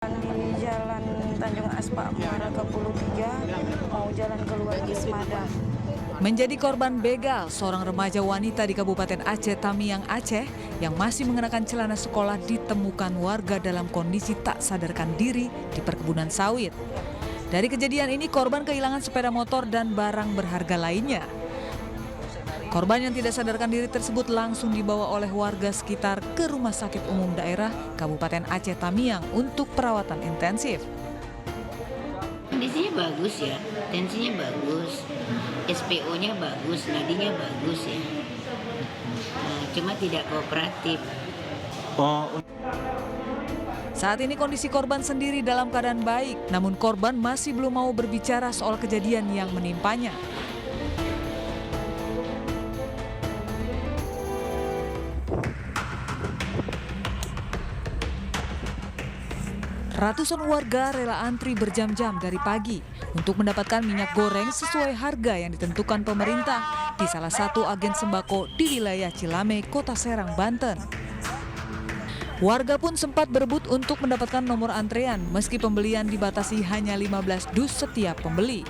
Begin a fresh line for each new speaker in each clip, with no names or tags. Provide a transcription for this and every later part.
Di Jalan Tanjung Aspa, Muara Kepulu 3, mau jalan keluar Gismada.
Menjadi korban begal, seorang remaja wanita di Kabupaten Aceh Tamiang, Aceh yang masih mengenakan celana sekolah ditemukan warga dalam kondisi tak sadarkan diri di perkebunan sawit. Dari kejadian ini, korban kehilangan sepeda motor dan barang berharga lainnya. Korban yang tidak sadarkan diri tersebut langsung dibawa oleh warga sekitar ke Rumah Sakit Umum Daerah Kabupaten Aceh Tamiang untuk perawatan intensif.
Kondisinya bagus ya, tensinya bagus, SPO-nya bagus, nadinya bagus ya. Cuma tidak kooperatif.
Saat ini kondisi korban sendiri dalam keadaan baik, namun korban masih belum mau berbicara soal kejadian yang menimpanya. Ratusan warga rela antri berjam-jam dari pagi untuk mendapatkan minyak goreng sesuai harga yang ditentukan pemerintah di salah satu agen sembako di wilayah Cilame, Kota Serang, Banten. Warga pun sempat berebut untuk mendapatkan nomor antrean meski pembelian dibatasi hanya 15 dus setiap pembeli.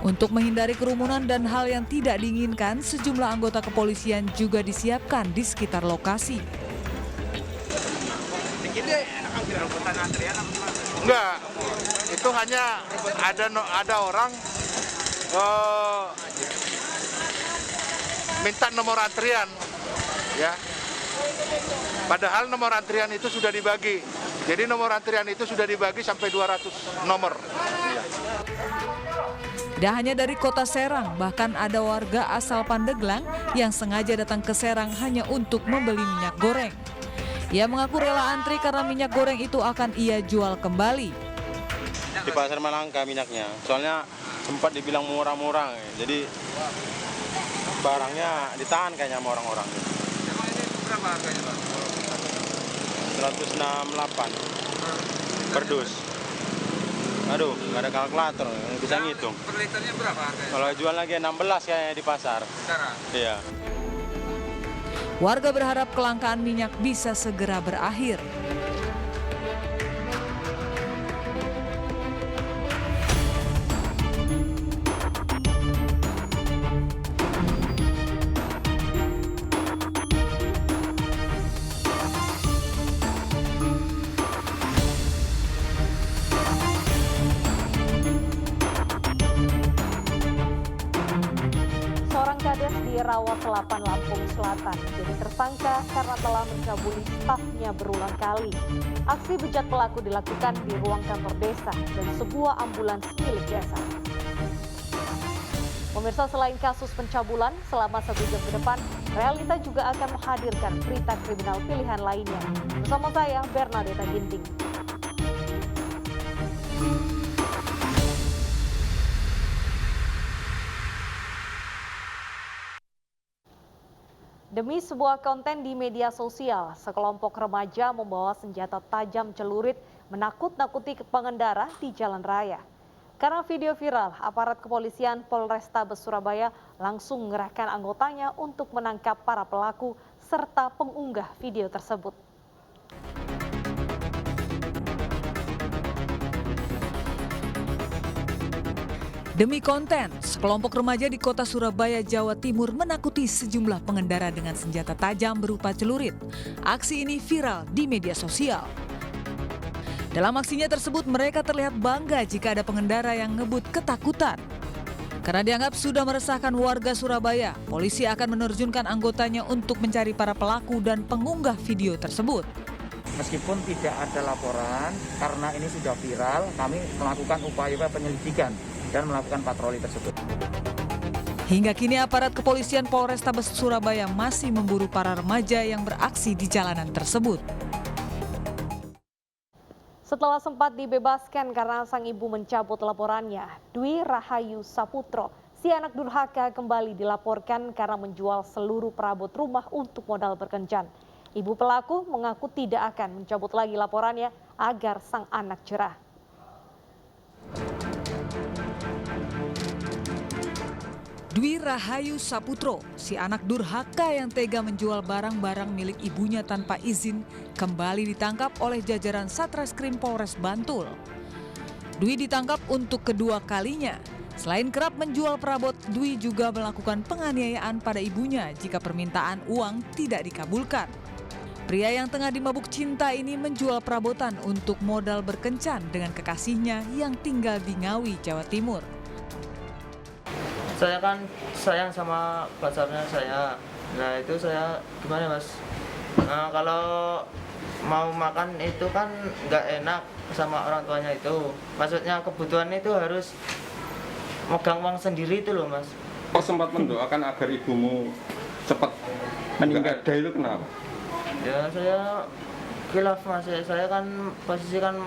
Untuk menghindari kerumunan dan hal yang tidak diinginkan, sejumlah anggota kepolisian juga disiapkan di sekitar lokasi.
Enggak, itu hanya ada orang minta nomor antrian, ya. Padahal nomor antrian itu sudah dibagi. Jadi nomor antrian itu sudah dibagi sampai 200 nomor.
Tidak hanya dari Kota Serang, bahkan ada warga asal Pandeglang yang sengaja datang ke Serang hanya untuk membeli minyak goreng. Ia mengaku rela antri karena minyak goreng itu akan ia jual kembali.
Di pasar Malangka minyaknya, soalnya sempat dibilang murah-murah, jadi barangnya ditahan kayaknya sama orang-orang.
Emang ini berapa harganya, Pak?
168 per dus. Aduh, nggak ada kalkulator, bisa ngitung.
Per liternya berapa harganya?
Kalau jual lagi 16 kayaknya di pasar.
Sekarang?
Iya.
Warga berharap kelangkaan minyak bisa segera berakhir.
Seorang kades di Rawa Selapan, Lampung Selatan jadi tersangka karena telah mencabuli stafnya berulang kali. Aksi bejat pelaku dilakukan di ruang kantor desa dan sebuah ambulans milik desa. Pemirsa, selain kasus pencabulan selama 1 jam ke depan, Realita juga akan menghadirkan berita kriminal pilihan lainnya. Bersama saya, Bernadetta Ginting. Demi sebuah konten di media sosial, sekelompok remaja membawa senjata tajam celurit menakut-nakuti pengendara di jalan raya. Karena video viral, aparat kepolisian Polrestabes Surabaya langsung mengerahkan anggotanya untuk menangkap para pelaku serta pengunggah video tersebut.
Demi konten, sekelompok remaja di kota Surabaya, Jawa Timur menakuti sejumlah pengendara dengan senjata tajam berupa celurit. Aksi ini viral di media sosial. Dalam aksinya tersebut, mereka terlihat bangga jika ada pengendara yang ngebut ketakutan. Karena dianggap sudah meresahkan warga Surabaya, polisi akan menerjunkan anggotanya untuk mencari para pelaku dan pengunggah video tersebut.
Meskipun tidak ada laporan, karena ini sudah viral, kami melakukan upaya penyelidikan dan melakukan patroli tersebut.
Hingga kini aparat kepolisian Polrestabes Surabaya masih memburu para remaja yang beraksi di jalanan tersebut.
Setelah sempat dibebaskan karena sang ibu mencabut laporannya, Dwi Rahayu Saputro, si anak durhaka, kembali dilaporkan karena menjual seluruh perabot rumah untuk modal berkencan. Ibu pelaku mengaku tidak akan mencabut lagi laporannya agar sang anak cerah.
Dwi Rahayu Saputro, si anak durhaka yang tega menjual barang-barang milik ibunya tanpa izin, kembali ditangkap oleh jajaran Satreskrim Polres Bantul. Dwi ditangkap untuk kedua kalinya. Selain kerap menjual perabot, Dwi juga melakukan penganiayaan pada ibunya jika permintaan uang tidak dikabulkan. Pria yang tengah dimabuk cinta ini menjual perabotan untuk modal berkencan dengan kekasihnya yang tinggal di Ngawi, Jawa Timur.
Saya kan sayang sama pacarnya saya. Nah itu saya gimana mas? Nah, kalau mau makan itu kan nggak enak sama orang tuanya itu. Maksudnya kebutuhan itu harus megang uang sendiri itu loh mas.
Kok sempat mendoakan agar ibumu cepat meninggal? Ada itu kenapa?
Ya saya khilaf mas. Saya kan posisi kan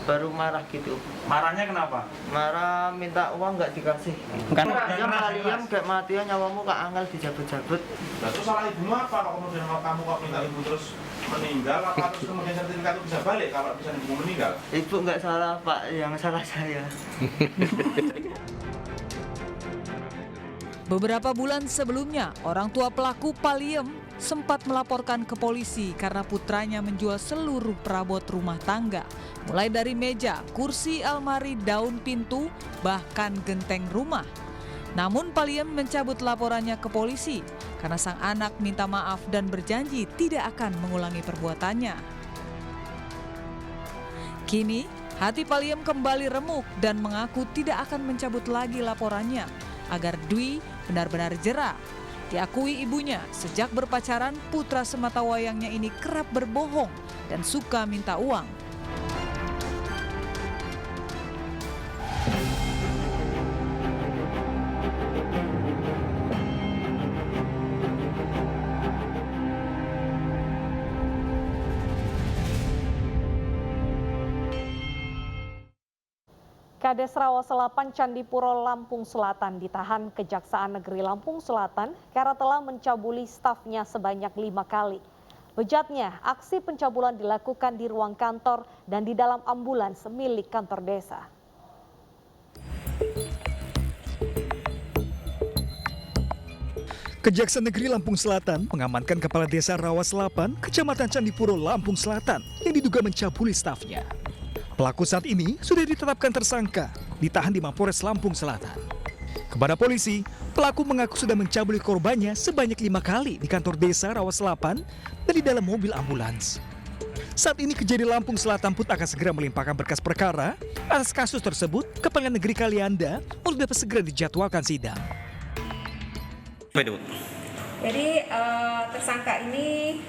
baru marah gitu.
Marahnya kenapa?
Marah minta uang nggak dikasih.
Kan
Diam kalian kayak mati nyawamu kak angel dijabut-jabut.
Nah, terus salah ibumu apa kalau kemudian kamu kok minta ibu terus meninggal, apa terus kemudian sertifikat itu bisa balik kalau bisa ibu meninggal?
Ibu nggak salah pak, yang salah saya.
Beberapa bulan sebelumnya, orang tua pelaku Paliem sempat melaporkan ke polisi karena putranya menjual seluruh perabot rumah tangga, mulai dari meja, kursi, almari, daun pintu, bahkan genteng rumah. Namun Paliem mencabut laporannya ke polisi karena sang anak minta maaf dan berjanji tidak akan mengulangi perbuatannya. Kini, hati Paliem kembali remuk dan mengaku tidak akan mencabut lagi laporannya agar Dwi benar-benar jera. Diakui ibunya, sejak berpacaran putra sematawayangnya ini kerap berbohong dan suka minta uang.
Kades Rawas 8 Candipuro Lampung Selatan ditahan Kejaksaan Negeri Lampung Selatan karena telah mencabuli stafnya sebanyak 5 kali. Bejatnya, aksi pencabulan dilakukan di ruang kantor dan di dalam ambulans milik kantor desa.
Kejaksaan Negeri Lampung Selatan mengamankan Kepala Desa Rawas 8, Kecamatan Candipuro, Lampung Selatan yang diduga mencabuli stafnya. Pelaku saat ini sudah ditetapkan tersangka, ditahan di Mapores Lampung Selatan. Kepada polisi, pelaku mengaku sudah mencabuli korbannya sebanyak 5 kali di kantor desa Rawas 8 dan di dalam mobil ambulans. Saat ini Kejari Lampung Selatan pun akan segera melimpahkan berkas perkara atas kasus tersebut ke Pengadilan Negeri Kalianda untuk dapat segera dijadwalkan sidang.
Jadi tersangka ini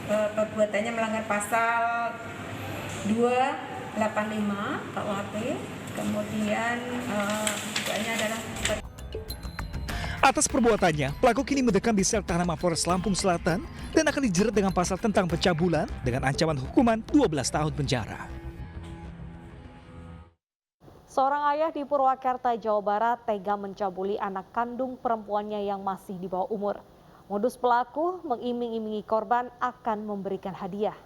perbuatannya melanggar pasal 285 KUHP, kemudian dugaannya adalah
Atas perbuatannya, pelaku kini mendekam di sel tahanan Mapores Lampung Selatan dan akan dijerat dengan pasal tentang pencabulan dengan ancaman hukuman 12 tahun penjara.
Seorang ayah di Purwakarta, Jawa Barat tega mencabuli anak kandung perempuannya yang masih di bawah umur. Modus pelaku mengiming-imingi korban akan memberikan hadiah.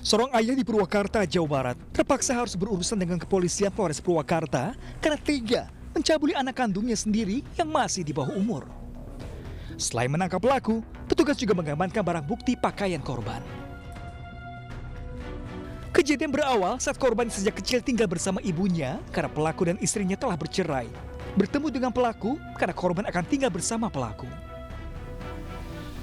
Seorang ayah di Purwakarta, Jawa Barat terpaksa harus berurusan dengan kepolisian Polres Purwakarta karena tega mencabuli anak kandungnya sendiri yang masih di bawah umur. Selain menangkap pelaku, petugas juga mengamankan barang bukti pakaian korban. Kejadian berawal saat korban sejak kecil tinggal bersama ibunya karena pelaku dan istrinya telah bercerai. Bertemu dengan pelaku karena korban akan tinggal bersama pelaku.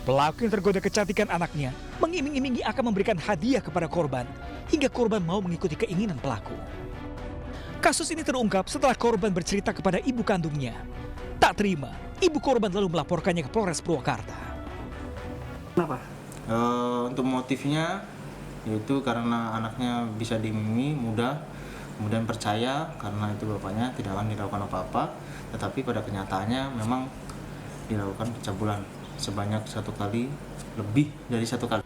Pelaku yang tergoda kecantikan anaknya mengiming-imingi akan memberikan hadiah kepada korban hingga korban mau mengikuti keinginan pelaku. Kasus ini terungkap setelah korban bercerita kepada ibu kandungnya. Tak terima, ibu korban lalu melaporkannya ke Polres Purwakarta.
Kenapa? Untuk motifnya yaitu karena anaknya bisa diiming mudah, kemudian percaya karena itu bapaknya tidak akan dilakukan apa-apa, tetapi pada kenyataannya memang dilakukan pencabulan sebanyak 1 kali, lebih dari 1 kali.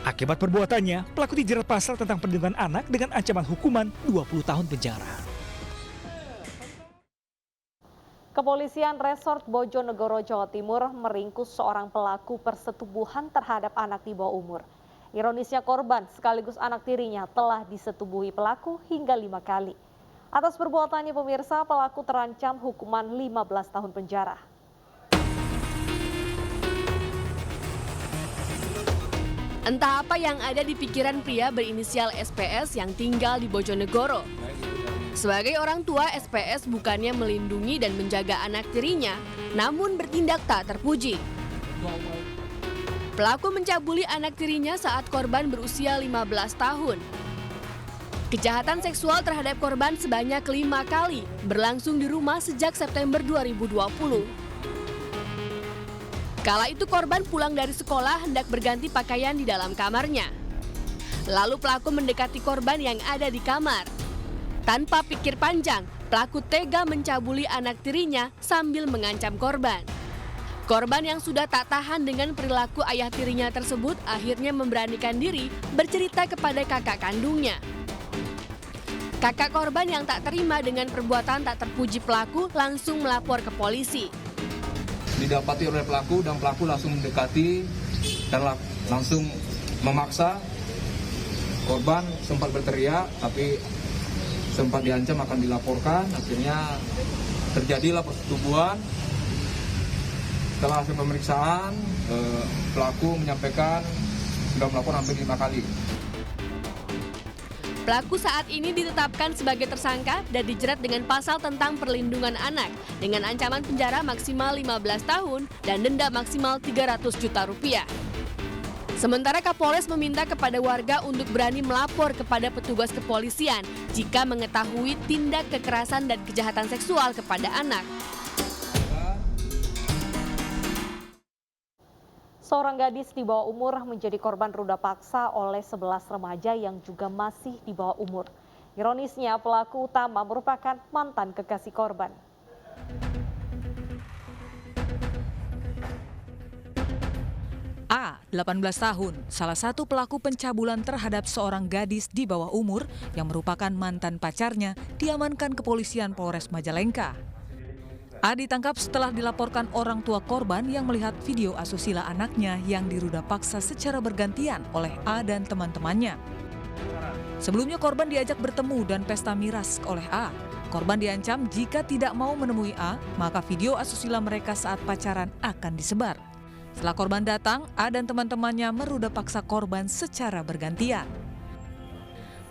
Akibat perbuatannya, pelaku dijerat pasal tentang perlindungan anak dengan ancaman hukuman 20 tahun penjara.
Kepolisian Resort Bojonegoro, Jawa Timur meringkus seorang pelaku persetubuhan terhadap anak di bawah umur. Ironisnya korban sekaligus anak tirinya telah disetubuhi pelaku hingga 5 kali. Atas perbuatannya pemirsa, pelaku terancam hukuman 15 tahun penjara.
Entah apa yang ada di pikiran pria berinisial SPS yang tinggal di Bojonegoro. Sebagai orang tua, SPS bukannya melindungi dan menjaga anak tirinya, namun bertindak tak terpuji. Pelaku mencabuli anak tirinya saat korban berusia 15 tahun. Kejahatan seksual terhadap korban sebanyak 5 kali berlangsung di rumah sejak September 2020. Kala itu korban pulang dari sekolah hendak berganti pakaian di dalam kamarnya. Lalu pelaku mendekati korban yang ada di kamar. Tanpa pikir panjang, pelaku tega mencabuli anak tirinya sambil mengancam korban. Korban yang sudah tak tahan dengan perilaku ayah tirinya tersebut akhirnya memberanikan diri bercerita kepada kakak kandungnya. Kakak korban yang tak terima dengan perbuatan tak terpuji pelaku langsung melapor ke polisi.
Didapati oleh pelaku dan pelaku langsung mendekati dan langsung memaksa. Korban sempat berteriak tapi sempat diancam akan dilaporkan. Akhirnya terjadilah persetubuhan. Setelah hasil pemeriksaan, pelaku menyampaikan sudah melakukan hampir 5 kali.
Pelaku saat ini ditetapkan sebagai tersangka dan dijerat dengan pasal tentang perlindungan anak dengan ancaman penjara maksimal 15 tahun dan denda maksimal 300 juta rupiah. Sementara Kapolres meminta kepada warga untuk berani melapor kepada petugas kepolisian jika mengetahui tindak kekerasan dan kejahatan seksual kepada anak.
Seorang gadis di bawah umur menjadi korban ruda paksa oleh 11 remaja yang juga masih di bawah umur. Ironisnya, pelaku utama merupakan mantan kekasih korban.
A, 18 tahun, salah satu pelaku pencabulan terhadap seorang gadis di bawah umur yang merupakan mantan pacarnya, diamankan kepolisian Polres Majalengka. A ditangkap setelah dilaporkan orang tua korban yang melihat video asusila anaknya yang diruda paksa secara bergantian oleh A dan teman-temannya. Sebelumnya korban diajak bertemu dan pesta miras oleh A. Korban diancam jika tidak mau menemui A, maka video asusila mereka saat pacaran akan disebar. Setelah korban datang, A dan teman-temannya meruda paksa korban secara bergantian.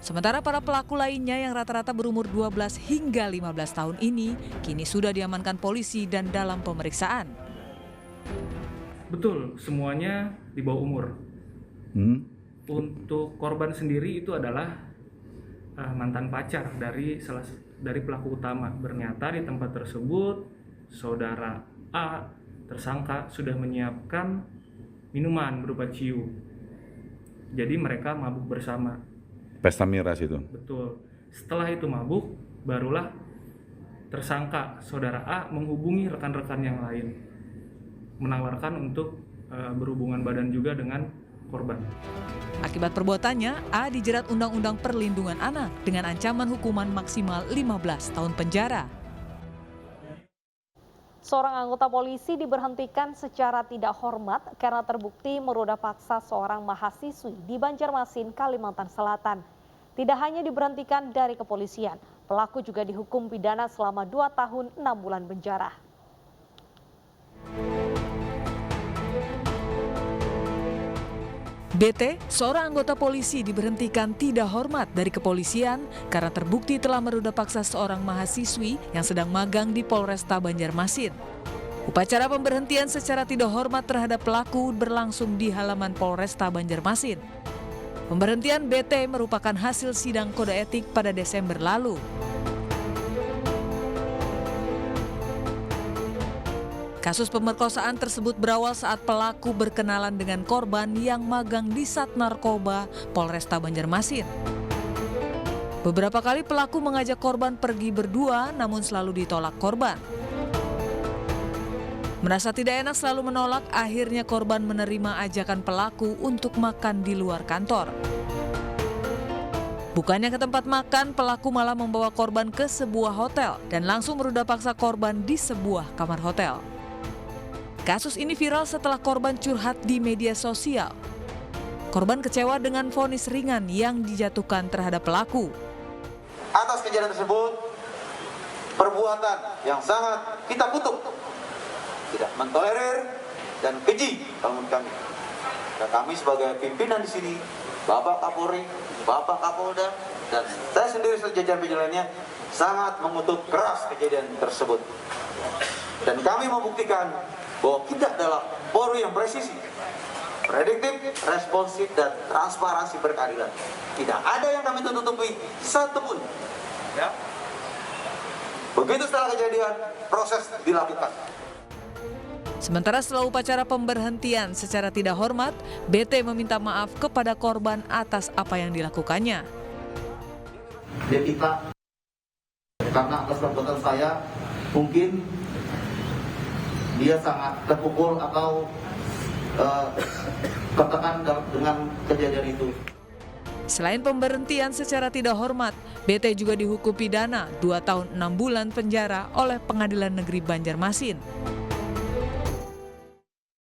Sementara para pelaku lainnya yang rata-rata berumur 12 hingga 15 tahun ini kini sudah diamankan polisi dan dalam pemeriksaan.
Betul, semuanya di bawah umur. Untuk korban sendiri itu adalah mantan pacar dari pelaku utama. Ternyata di tempat tersebut saudara A tersangka sudah menyiapkan minuman berupa ciu. Jadi mereka mabuk bersama.
Pesta miras itu?
Betul. Setelah itu mabuk, barulah tersangka saudara A menghubungi rekan-rekan yang lain. Menawarkan untuk berhubungan badan juga dengan korban.
Akibat perbuatannya, A dijerat Undang-Undang Perlindungan Anak dengan ancaman hukuman maksimal 15 tahun penjara.
Seorang anggota polisi diberhentikan secara tidak hormat karena terbukti meruda paksa seorang mahasiswi di Banjarmasin, Kalimantan Selatan. Tidak hanya diberhentikan dari kepolisian, pelaku juga dihukum pidana selama 2 tahun 6 bulan penjara.
BT, seorang anggota polisi diberhentikan tidak hormat dari kepolisian karena terbukti telah meruda paksa seorang mahasiswi yang sedang magang di Polresta Banjarmasin. Upacara pemberhentian secara tidak hormat terhadap pelaku berlangsung di halaman Polresta Banjarmasin. Pemberhentian BT merupakan hasil sidang kode etik pada Desember lalu. Kasus pemerkosaan tersebut berawal saat pelaku berkenalan dengan korban yang magang di Sat Narkoba Polresta Banjarmasin. Beberapa kali pelaku mengajak korban pergi berdua, namun selalu ditolak korban. Merasa tidak enak selalu menolak, akhirnya korban menerima ajakan pelaku untuk makan di luar kantor. Bukannya ke tempat makan, pelaku malah membawa korban ke sebuah hotel dan langsung meruda paksa korban di sebuah kamar hotel. Kasus ini viral setelah korban curhat di media sosial. Korban kecewa dengan vonis ringan yang dijatuhkan terhadap pelaku.
Atas kejadian tersebut, perbuatan yang sangat kita kutuk, tidak mentolerir dan keji kalau menurut kami. Dan kami sebagai pimpinan di sini, Bapak Kapolri, Bapak Kapolda, dan saya sendiri sejajar lainnya sangat mengutuk keras kejadian tersebut. Dan kami membuktikan bahwa kita adalah Polri yang presisi, prediktif, responsif, dan transparansi berkeadilan. Tidak ada yang kami tutupi satupun. Ya. Begitu setelah kejadian, proses dilakukan.
Sementara setelah upacara pemberhentian secara tidak hormat, BT meminta maaf kepada korban atas apa yang dilakukannya.
Ya kita, karena atas perbuatan saya, mungkin dia sangat terpukul atau tertekan dengan kejadian itu.
Selain pemberhentian secara tidak hormat, BT juga dihukum pidana 2 tahun 6 bulan penjara oleh Pengadilan Negeri Banjarmasin.